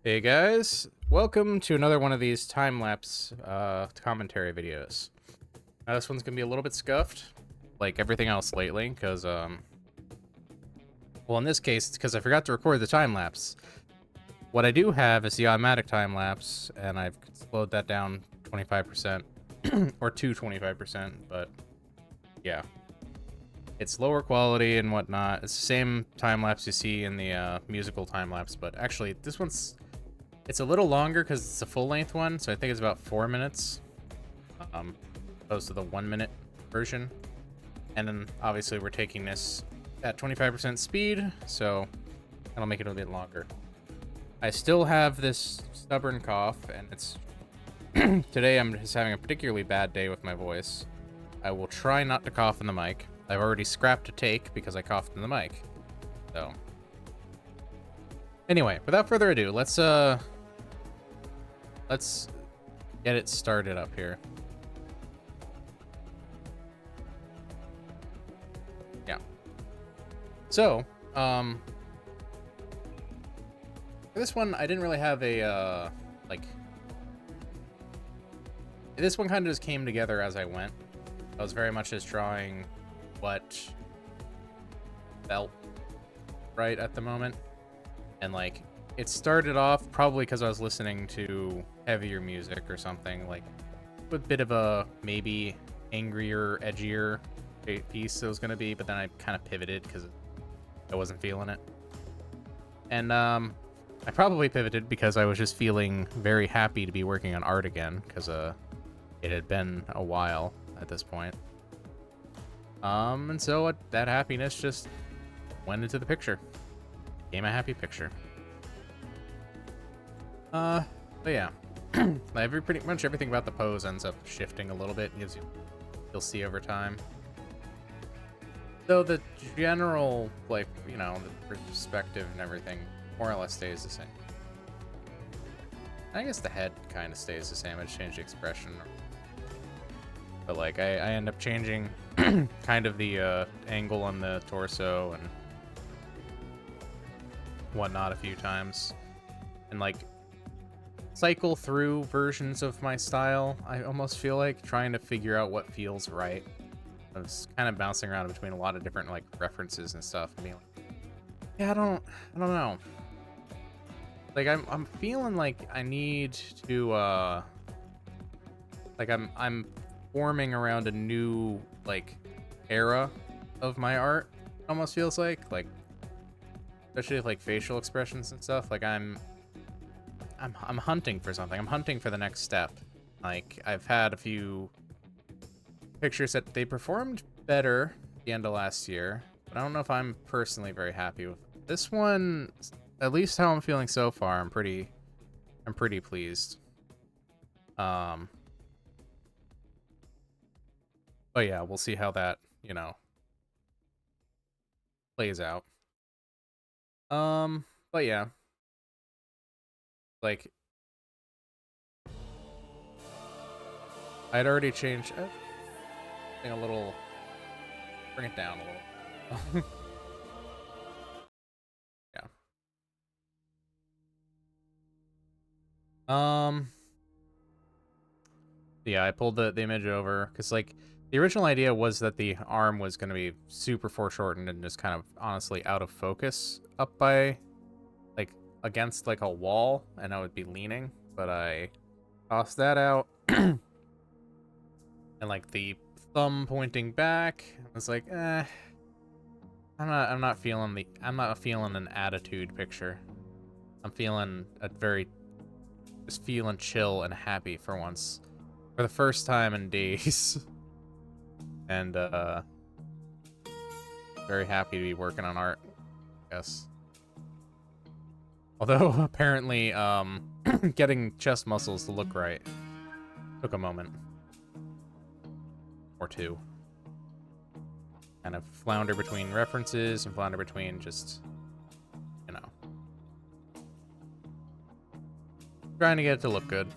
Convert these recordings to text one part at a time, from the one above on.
Hey guys, welcome to another one of these time-lapse commentary videos. Now this one's gonna be a little bit scuffed, like everything else lately, because well, in this case, it's because I forgot to record the time-lapse. What I do have is the automatic time-lapse, and I've slowed that down 25%, or to 25%, but yeah. It's lower quality and whatnot. It's the same time-lapse you see in the musical time-lapse, but actually, this one's it's a little longer because it's a full-length one, so I think it's about 4 minutes, opposed to the 1-minute version. And then, obviously, we're taking this at 25% speed, so that'll make it a bit longer. I still have this stubborn cough, and it's... Today, I'm just having a particularly bad day with my voice. I will try not to cough in the mic. I've already scrapped a take because I coughed in the mic. So... Anyway, without further ado, let's get it started up here. Yeah. So, for this one, I didn't really have a, like... This one kind of just came together as I went. I was very much just drawing what felt right at the moment. And, like, it started off probably because I was listening to heavier music or something, like a bit of a maybe angrier, edgier piece it was going to be, but then I kind of pivoted because I wasn't feeling it. And I probably pivoted because I was just feeling very happy to be working on art again, because it had been a while at this point. And so that happiness just went into the picture. Became a happy picture. But yeah. Pretty much everything about the pose ends up shifting a little bit. You'll see over time. Though the general, like, you know, the perspective and everything more or less stays the same. I guess the head kind of stays the same. I just changed the expression. But, like, I end up changing kind of the angle on the torso and whatnot a few times. And, like, cycle through versions of my style, I almost feel like, trying to figure out what feels right. I was kind of bouncing around between a lot of different, like, references and stuff, and being like, yeah, I don't know. Like, I'm feeling like I need to, like, I'm forming around a new, like, era of my art, almost feels like, especially with, like, facial expressions and stuff. Like, I'm hunting for something. I'm hunting for the next step. Like, I've had a few pictures that they performed better at the end of last year, but I don't know if I'm personally very happy with this one. At least how I'm feeling so far, I'm pretty pleased. But yeah, we'll see how that, you know, plays out. But yeah. Like, I'd already changed a little, bring it down a little. Yeah. Yeah, I pulled the image over because, like, the original idea was that the arm was going to be super foreshortened and just kind of honestly out of focus up by, like, against, like, a wall, and I would be leaning, but I tossed that out. And, like, the thumb pointing back, I was like, I'm not feeling an attitude picture. I'm feeling just feeling chill and happy for once. For the first time in days. And, very happy to be working on art, I guess. Although, apparently, getting chest muscles to look right took a moment. Or two. Kind of flounder between references and flounder between just, you know, trying to get it to look good.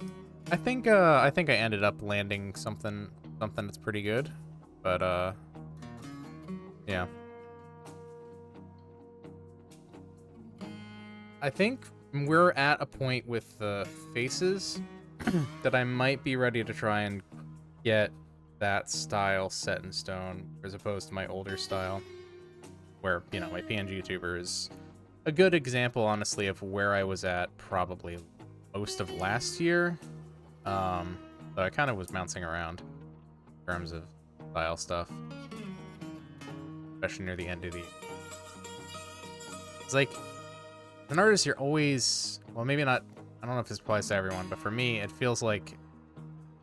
I think I ended up landing something that's pretty good, but yeah. I think we're at a point with the faces that I might be ready to try and get that style set in stone, as opposed to my older style, where, you know, my PNG tuber is a good example, honestly, of where I was at probably most of last year. So I kind of was bouncing around in terms of style stuff, especially near the end of the. It's like, as an artist, you're always, well, maybe not. I don't know if this applies to everyone, but for me, it feels like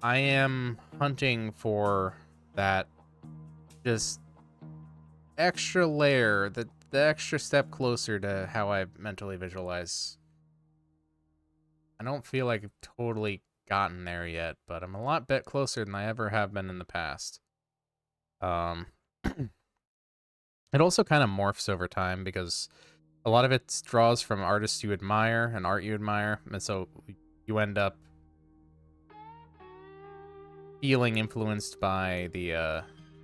I am hunting for that just extra layer, the extra step closer to how I mentally visualize. I don't feel like I've totally gotten there yet, but I'm a lot bit closer than I ever have been in the past. It also kind of morphs over time because a lot of it draws from artists you admire and art you admire, and so you end up feeling influenced by the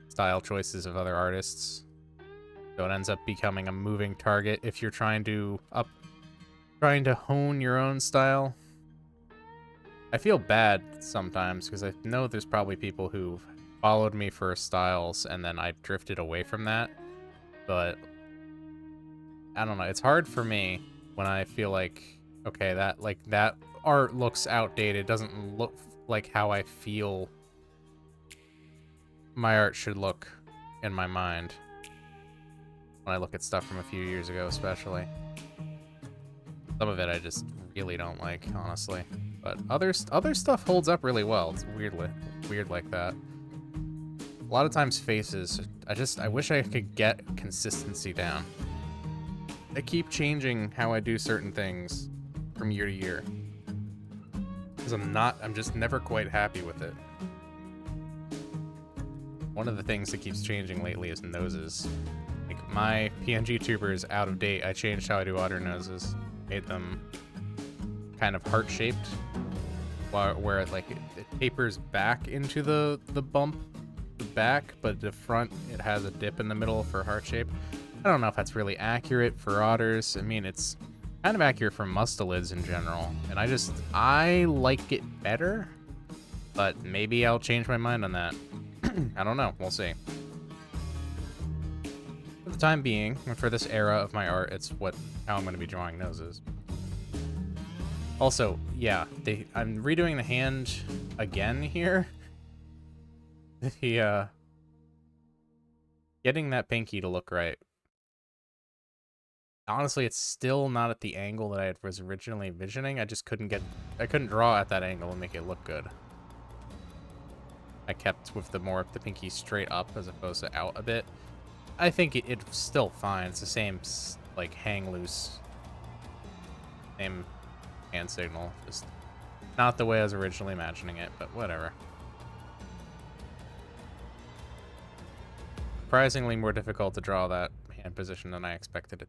style choices of other artists. So it ends up becoming a moving target if you're trying to hone your own style. I feel bad sometimes because I know there's probably people who've followed me for styles and then I drifted away from that. But I don't know. It's hard for me when I feel like, okay, that art looks outdated. It doesn't look like how I feel my art should look in my mind when I look at stuff from a few years ago, especially. Some of it I just really don't like, honestly. But other stuff holds up really well. It's weird like that. A lot of times faces, I wish I could get consistency down. I keep changing how I do certain things from year to year. Because I'm just never quite happy with it. One of the things that keeps changing lately is noses. Like, my PNG tuber is out of date. I changed how I do otter noses. Made them kind of heart-shaped, where it tapers back into the bump, the back, but the front, it has a dip in the middle for heart shape. I don't know if that's really accurate for otters. I mean, it's kind of accurate for mustelids in general, and I like it better, but maybe I'll change my mind on that. I don't know. We'll see. For the time being, and for this era of my art, it's how I'm going to be drawing noses. Also, yeah, I'm redoing the hand again here. Getting that pinky to look right. Honestly, it's still not at the angle that I was originally envisioning. I couldn't draw at that angle and make it look good. I kept with the pinky straight up as opposed to out a bit. I think it's still fine. It's the same, like, hang loose. Same hand signal. Just not the way I was originally imagining it, but whatever. Surprisingly more difficult to draw that hand position than I expected it.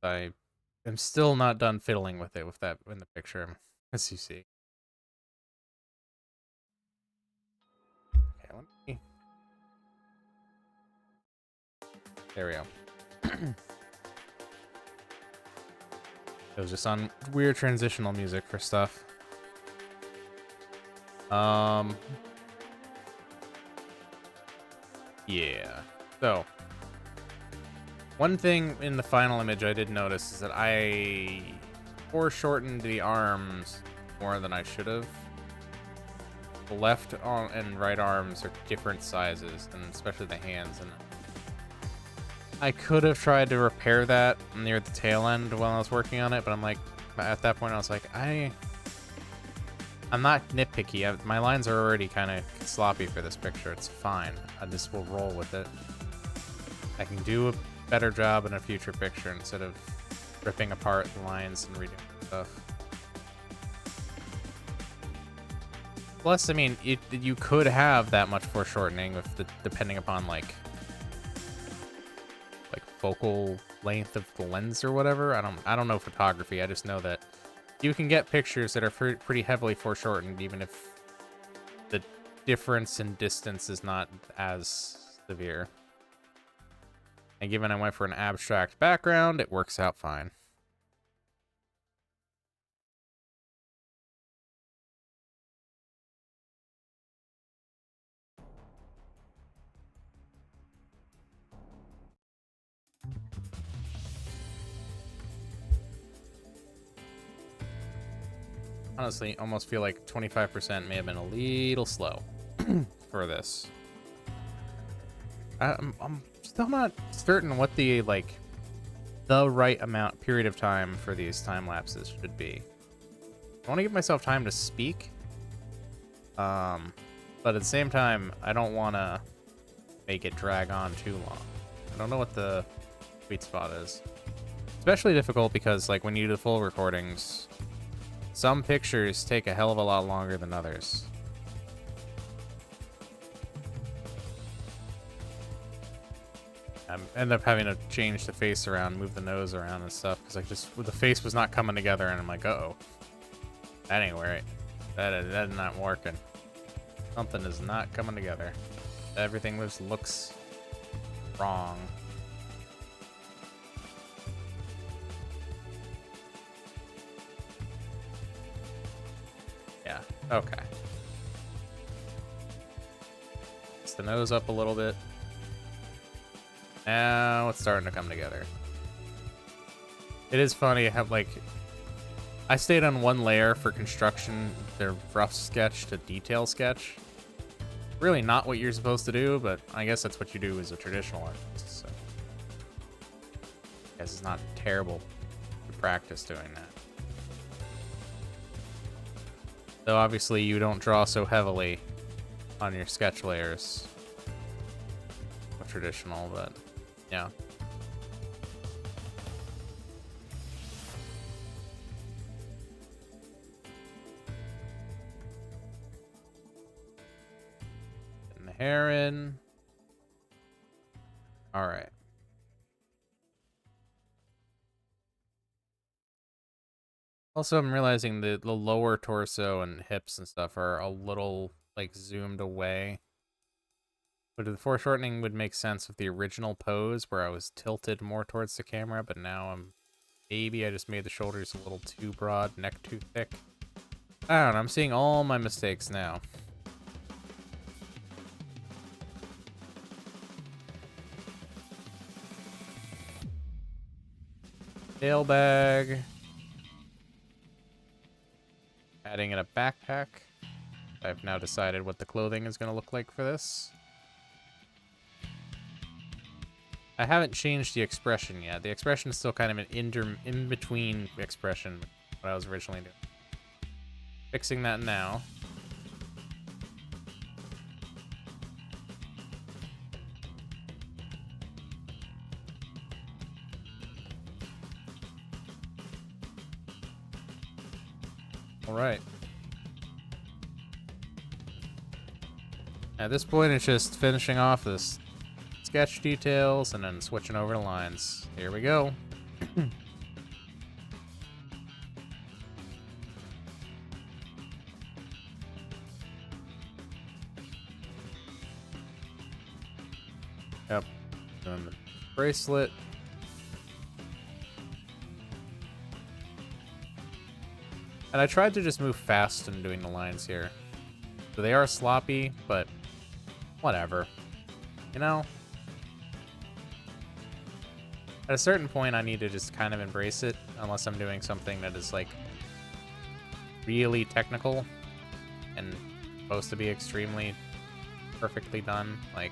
I am still not done fiddling with it with that in the picture, as you see. Okay, let me. There we go. It was just on weird transitional music for stuff. Yeah. So, one thing in the final image I did notice is that I foreshortened the arms more than I should have. The left arm and right arms are different sizes, and especially the hands. And I could have tried to repair that near the tail end while I was working on it, but I'm like, at that point I was like, I'm not nitpicky. My lines are already kind of sloppy for this picture. It's fine. I just will roll with it. I can do a better job in a future picture instead of ripping apart the lines and redoing stuff. Plus, I mean, you could have that much foreshortening depending upon like focal length of the lens or whatever. I don't know photography. I just know that you can get pictures that are pretty heavily foreshortened, even if the difference in distance is not as severe. And given I went for an abstract background, it works out fine. Honestly, almost feel like 25% may have been a little slow for this. I'm still not certain what the, like, the right period of time for these time lapses should be. I want to give myself time to speak. But at the same time, I don't want to make it drag on too long. I don't know what the sweet spot is. Especially difficult because, like, when you do the full recordings, some pictures take a hell of a lot longer than others. I end up having to change the face around, move the nose around and stuff, because the face was not coming together, and I'm like, uh-oh. That ain't right. That's not working. Something is not coming together. Everything just looks wrong. Yeah, okay. It's the nose up a little bit. Now it's starting to come together. It is funny how, like, I stayed on one layer for construction, the rough sketch to detail sketch. Really not what you're supposed to do, but I guess that's what you do as a traditional artist, so. I guess it's not terrible to practice doing that. Though obviously you don't draw so heavily on your sketch layers. Traditional, but yeah. And the hair in. All right. Also, I'm realizing that the lower torso and hips and stuff are a little, like, zoomed away. But the foreshortening would make sense with the original pose where I was tilted more towards the camera, but now maybe I just made the shoulders a little too broad, neck too thick. I don't know, I'm seeing all my mistakes now. Tail bag. Adding in a backpack. I've now decided what the clothing is going to look like for this. I haven't changed the expression yet. The expression is still kind of an in-between expression what I was originally doing. Fixing that now. All right. At this point, it's just finishing off this sketch details and then switching over to lines. Here we go. Yep. Doing the bracelet. And I tried to just move fast in doing the lines here. So they are sloppy, but whatever. You know? At a certain point, I need to just kind of embrace it, unless I'm doing something that is, like, really technical and supposed to be extremely perfectly done. Like,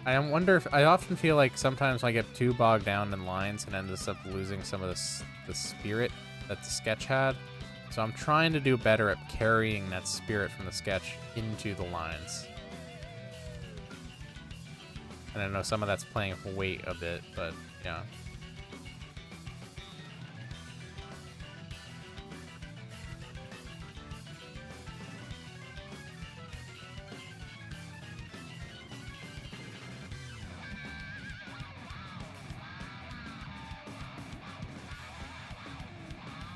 I wonder if I often feel like sometimes I get too bogged down in lines and end up losing some of the spirit that the sketch had. So I'm trying to do better at carrying that spirit from the sketch into the lines. And I know some of that's playing with weight a bit, but yeah.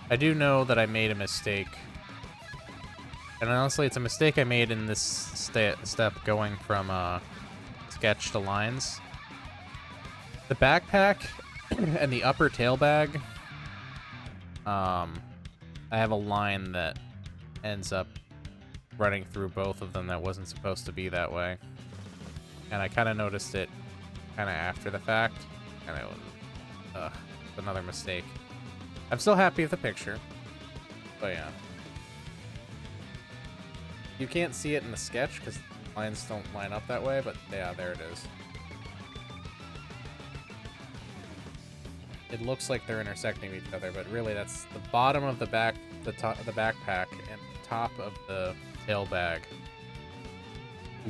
I do know that I made a mistake. And honestly, it's a mistake I made in this step going from sketch to lines. The backpack and the upper tail bag, I have a line that ends up running through both of them that wasn't supposed to be that way. And I kind of noticed it kind of after the fact, and it was another mistake. I'm still happy with the picture. But yeah. You can't see it in the sketch because lines don't line up that way, but yeah, there it is. It looks like they're intersecting each other, but really that's the bottom of the backpack and the top of the tail bag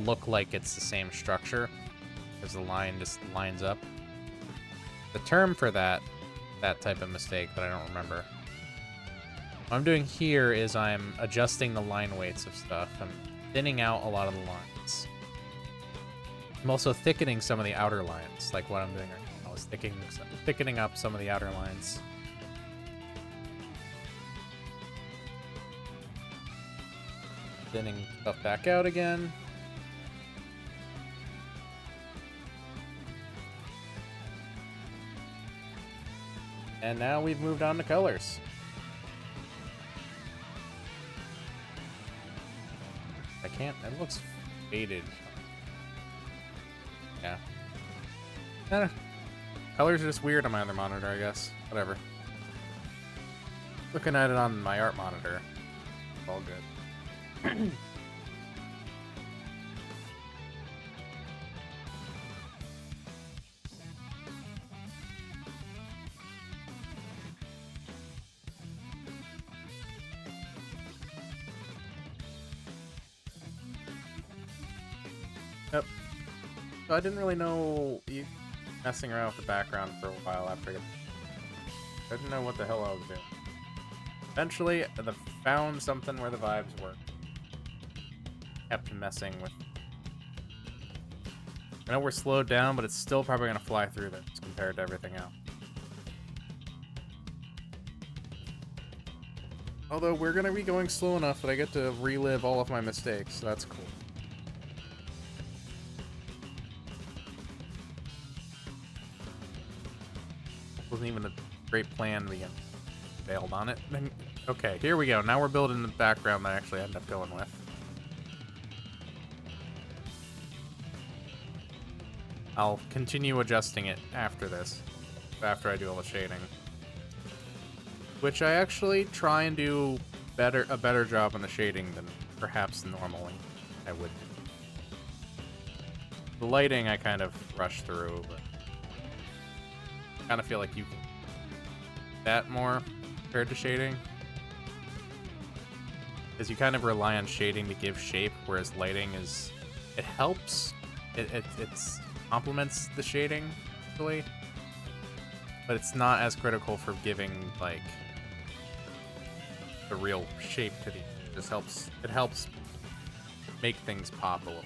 look like it's the same structure because the line just lines up. The term for that type of mistake that I don't remember. What I'm doing here is I'm adjusting the line weights of stuff. I'm thinning out a lot of the lines. I'm also thickening some of the outer lines, like what I'm doing right now. I was thickening up some of the outer lines. Thinning stuff back out again. And now we've moved on to colors. I can't, it looks faded. Yeah. I don't know. Colors are just weird on my other monitor, I guess. Whatever. Looking at it on my art monitor, it's all good. Yep. So I didn't really know you messing around with the background for a while after I didn't know what the hell I was doing. Eventually, I found something where the vibes work. Kept messing with. I know we're slowed down, but it's still probably gonna fly through this compared to everything else. Although we're gonna be going slow enough that I get to relive all of my mistakes, so that's cool. Wasn't even a great plan to begin. Bailed on it. Okay, here we go. Now we're building the background that I actually end up going with. I'll continue adjusting it after this, after I do all the shading. Which I actually try and do a better job on the shading than perhaps normally I would. The lighting I kind of rush through, but I kind of feel like you can that more compared to shading. Because you kind of rely on shading to give shape, whereas lighting is, it helps. It's complements the shading, actually. But it's not as critical for giving, like, the real shape to the, it helps make things pop a little.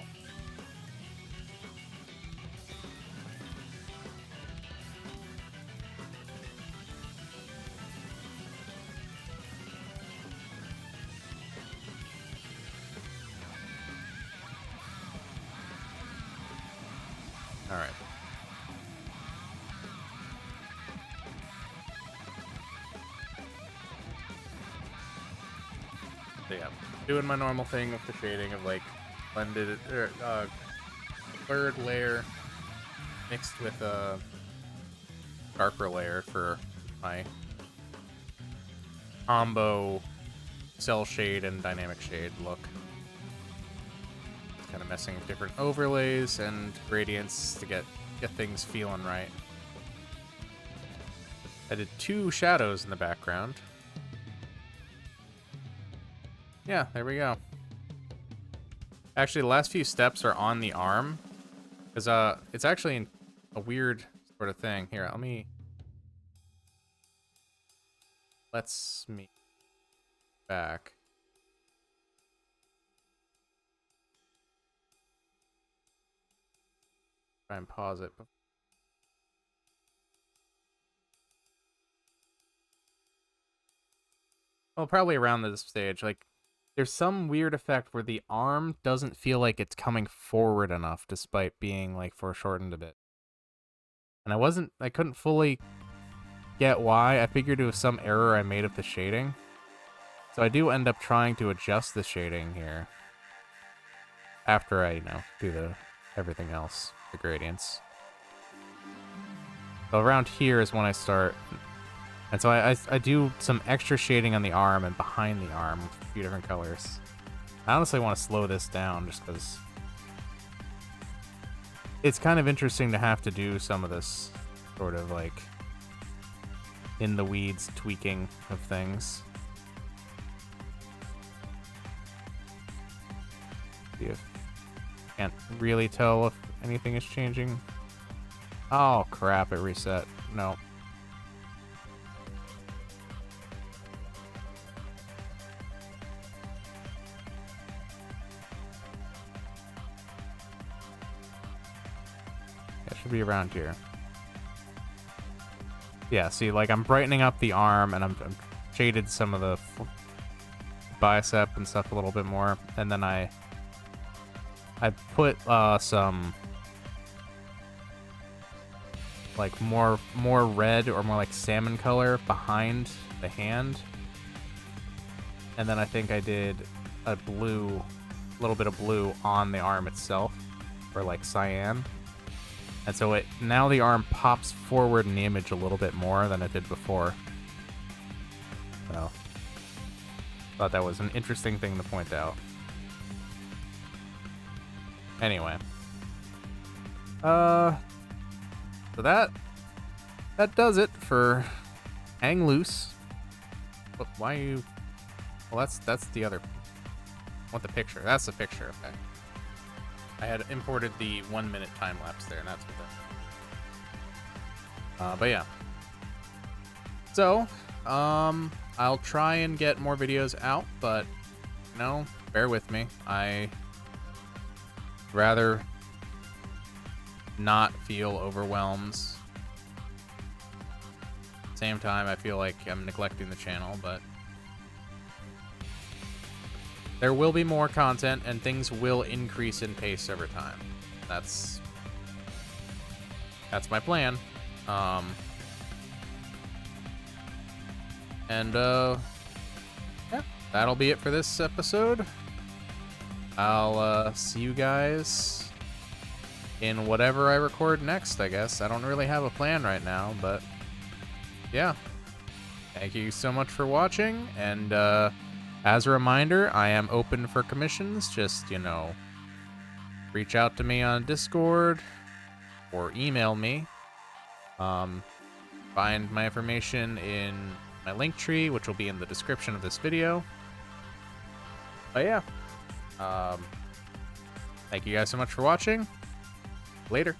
All right. So yeah, doing my normal thing with the shading of like blended blurred layer mixed with a darker layer for my combo cell shade and dynamic shade look. Kind of messing with different overlays and gradients to get things feeling right. I did 2 shadows in the background. Yeah, there we go. Actually, the last few steps are on the arm, because it's actually a weird sort of thing. Here, let's me back. Try and pause it. Well, probably around this stage, like, there's some weird effect where the arm doesn't feel like it's coming forward enough despite being, like, foreshortened a bit. And I couldn't fully get why. I figured it was some error I made with the shading. So I do end up trying to adjust the shading here. After I, do everything else, the gradients. So around here is when I And so I do some extra shading on the arm and behind the arm with a few different colors. I honestly want to slow this down just because it's kind of interesting to have to do some of this sort of like in the weeds tweaking of things. See if can't really tell if anything is changing. Oh crap, it reset. No. It should be around here. Yeah, see, like I'm brightening up the arm and I'm shaded some of the bicep and stuff a little bit more, and then I put some like more red or more like salmon color behind the hand, and then I think I did a little bit of blue on the arm itself, or like cyan. And so now the arm pops forward in the image a little bit more than it did before. So, thought that was an interesting thing to point out. Anyway. So that does it for Hang Loose. But why are you... Well, that's the other... I want the picture. That's the picture, okay. I had imported the 1 minute time lapse there, and that's what that. But yeah. So, I'll try and get more videos out, but you know, bear with me. I rather not feel overwhelmed. Same time, I feel like I'm neglecting the channel, but there will be more content, and things will increase in pace over time. That's my plan. Yeah, that'll be it for this episode. I'll see you guys in whatever I record next, I guess. I don't really have a plan right now, but yeah. Thank you so much for watching, and as a reminder, I am open for commissions. Just, you know, reach out to me on Discord or email me. Find my information in my link tree, which will be in the description of this video. But yeah, thank you guys so much for watching. Later.